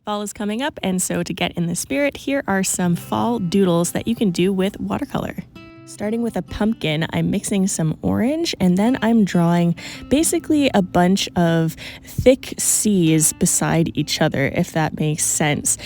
Fall is coming up, and so to get in the spirit, here are some fall doodles that you can do with watercolor. Starting with a pumpkin, I'm mixing some orange, and then I'm drawing basically a bunch of thick C's beside each other, if that makes sense,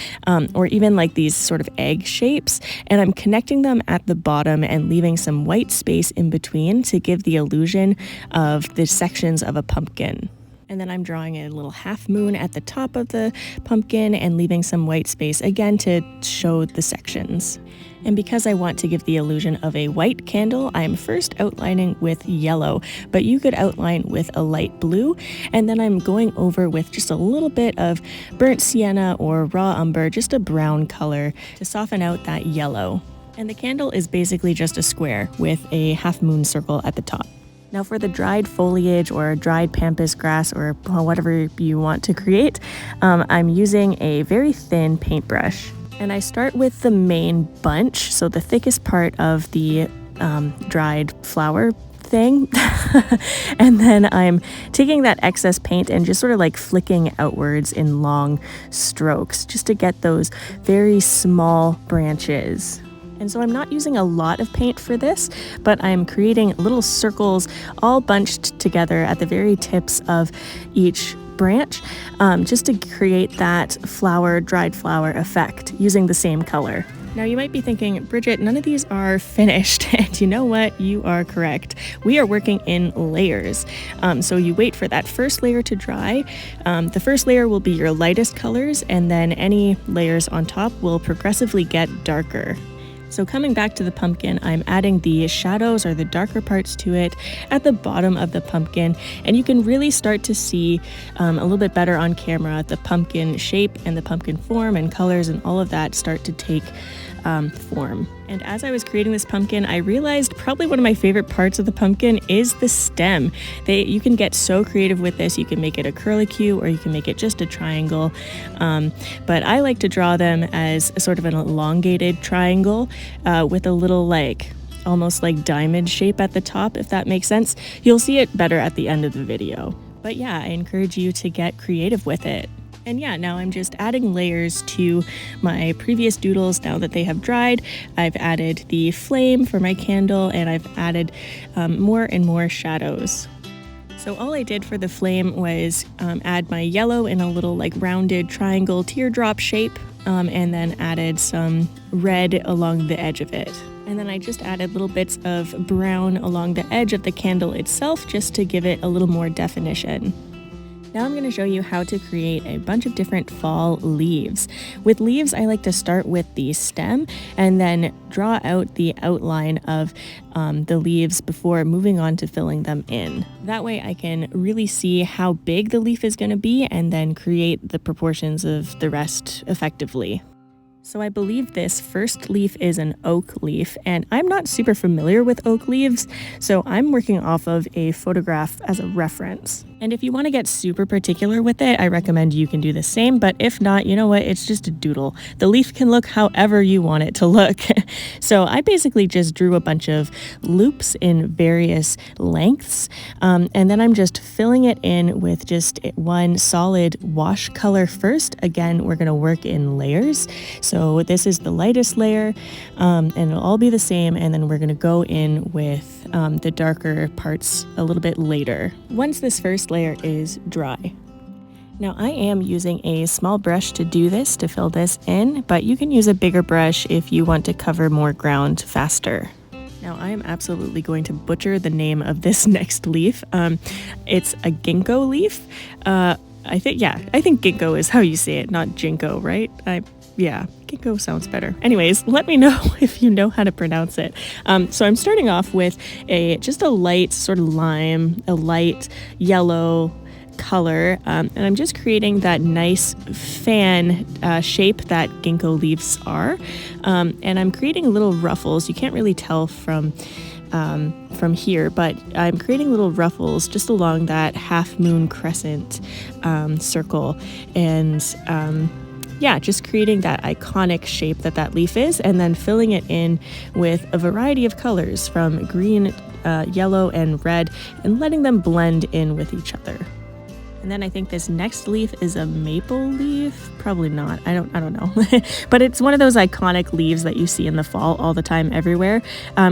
or even like these sort of egg shapes, and I'm connecting them at the bottom and leaving some white space in between to give the illusion of the sections of a pumpkin. And then I'm drawing a little half moon at the top of the pumpkin and leaving some white space again to show the sections. And because I want to give the illusion of a white candle, I'm first outlining with yellow, but you could outline with a light blue. And then I'm going over with just a little bit of burnt sienna or raw umber, just a brown color to soften out that yellow. And the candle is basically just a square with a half moon circle at the top. Now for the dried foliage or dried pampas grass or whatever you want to create, I'm using a very thin paintbrush. And I start with the main bunch, so the thickest part of the dried flower thing. And then I'm taking that excess paint and just sort of like flicking outwards in long strokes just to get those very small branches. And so I'm not using a lot of paint for this, but I'm creating little circles all bunched together at the very tips of each branch, just to create that dried flower effect using the same color. Now you might be thinking, Bridget, none of these are finished. And you know what? You are correct. We are working in layers. So you wait for that first layer to dry. The first layer will be your lightest colors, and then any layers on top will progressively get darker. So coming back to the pumpkin, I'm adding the shadows or the darker parts to it at the bottom of the pumpkin, and you can really start to see a little bit better on camera the pumpkin shape and the pumpkin form and colors and all of that start to take form. And as I was creating this pumpkin, I realized probably one of my favorite parts of the pumpkin is the stem. You can get so creative with this. You can make it a curlicue or you can make it just a triangle. But I like to draw them as a sort of an elongated triangle with a little almost like diamond shape at the top, if that makes sense. You'll see it better at the end of the video. But yeah, I encourage you to get creative with it. And yeah, now I'm just adding layers to my previous doodles now that they have dried. I've added the flame for my candle, and I've added more and more shadows. So all I did for the flame was add my yellow in a little rounded triangle teardrop shape, and then added some red along the edge of it. And then I just added little bits of brown along the edge of the candle itself just to give it a little more definition. Now I'm going to show you how to create a bunch of different fall leaves. With leaves, I like to start with the stem and then draw out the outline of the leaves before moving on to filling them in. That way I can really see how big the leaf is going to be and then create the proportions of the rest effectively. So I believe this first leaf is an oak leaf, and I'm not super familiar with oak leaves, so I'm working off of a photograph as a reference. And if you want to get super particular with it, I recommend you can do the same, but if not, you know what, it's just a doodle. The leaf can look however you want it to look. So I basically just drew a bunch of loops in various lengths, and then I'm just filling it in with just one solid wash color first. Again, we're going to work in layers. So this is the lightest layer, and it'll all be the same, and then we're going to go in with the darker parts a little bit later, once this first layer is dry. Now I am using a small brush to do this, to fill this in, but you can use a bigger brush if you want to cover more ground faster. Now I am absolutely going to butcher the name of this next leaf. It's a gingko leaf. I think gingko is how you say it, not jinko, right? Yeah, gingko sounds better. Anyways, let me know if you know how to pronounce it. So I'm starting off with just a light sort of lime, a light yellow color, and I'm just creating that nice fan shape that gingko leaves are. And I'm creating little ruffles. You can't really tell from here, but I'm creating little ruffles just along that half moon crescent circle, and yeah, just creating that iconic shape that leaf is, and then filling it in with a variety of colors from green, yellow, and red, and letting them blend in with each other. And then I think this next leaf is a maple leaf. Probably not. I don't know. But it's one of those iconic leaves that you see in the fall all the time everywhere.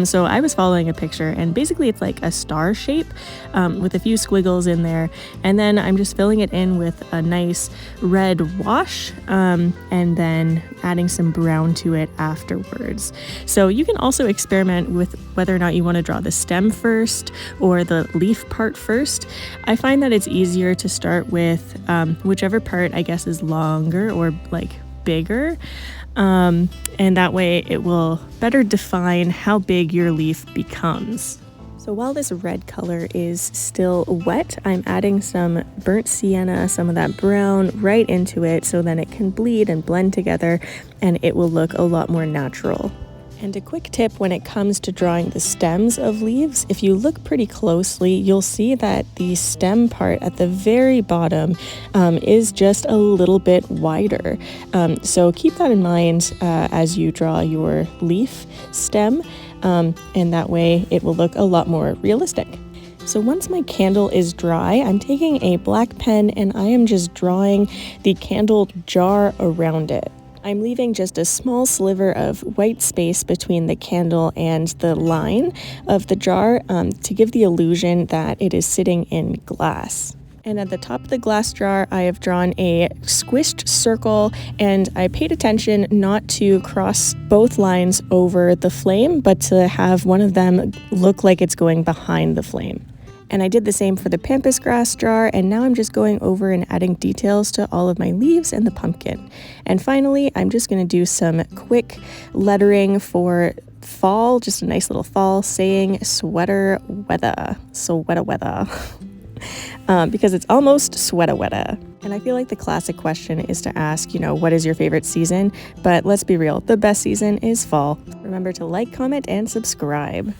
So I was following a picture, and basically it's like a star shape with a few squiggles in there. And then I'm just filling it in with a nice red wash and then adding some brown to it afterwards. So you can also experiment with whether or not you want to draw the stem first or the leaf part first. I find that it's easier to start with whichever part I guess is longer or like bigger, and that way it will better define how big your leaf becomes. So while this red color is still wet, I'm adding some burnt sienna, some of that brown right into it so then it can bleed and blend together and it will look a lot more natural. And a quick tip when it comes to drawing the stems of leaves, if you look pretty closely, you'll see that the stem part at the very bottom is just a little bit wider. So keep that in mind as you draw your leaf stem, and that way it will look a lot more realistic. So once my candle is dry, I'm taking a black pen and I am just drawing the candle jar around it. I'm leaving just a small sliver of white space between the candle and the line of the jar to give the illusion that it is sitting in glass. And at the top of the glass jar, I have drawn a squished circle, and I paid attention not to cross both lines over the flame, but to have one of them look like it's going behind the flame. And I did the same for the pampas grass jar, and now I'm just going over and adding details to all of my leaves and the pumpkin. And finally, I'm just going to do some quick lettering for fall, just a nice little fall saying sweater weather, because it's almost sweater weather. And I feel like the classic question is to ask, what is your favorite season? But let's be real, the best season is fall. Remember to like, comment, and subscribe.